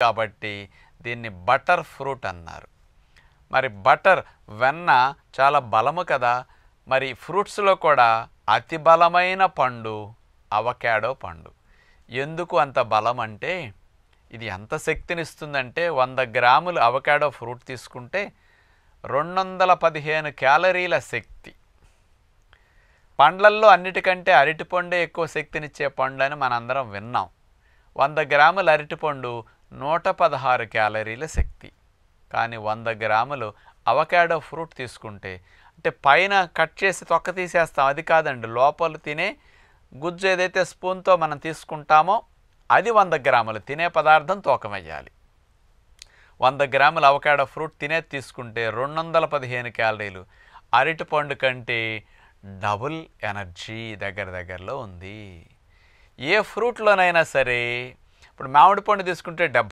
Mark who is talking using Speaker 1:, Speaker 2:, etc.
Speaker 1: కాబట్టి దీన్ని butter fruit అన్నారు. మరి బటర్ వెన్న చాలా బలము కదా. మరి ఫ్రూట్స్లో కూడా అతి బలమైన పండు అవకాడో పండు. ఎందుకు అంత బలం అంటే ఇది ఎంత శక్తినిస్తుందంటే 100 గ్రాములు అవకాడో ఫ్రూట్ తీసుకుంటే 215 క్యాలరీల శక్తి. పండ్లల్లో అన్నిటికంటే అరటిపండే ఎక్కువ శక్తినిచ్చే పండు అని మనందరం విన్నాం. 100 గ్రాముల అరటిపండు 116 క్యాలరీల శక్తి. కానీ 100 గ్రాములు అవకాడో ఫ్రూట్ తీసుకుంటే, అంటే పైన కట్ చేసి తొక్క తీసేస్తాం, అది కాదండి, లోపల తినే గుజ్జు ఏదైతే స్పూన్తో మనం తీసుకుంటామో అది 100 గ్రాములు తినే పదార్థం తూకమయ్యాలి. 100 గ్రాముల అవకాడో ఫ్రూట్ తినేది తీసుకుంటే 215 క్యాలరీలు. అరటిపండు కంటే డబుల్ ఎనర్జీ దగ్గరలో ఉంది. ఏ ఫ్రూట్లోనైనా సరే, ఇప్పుడు మామిడి పండు తీసుకుంటే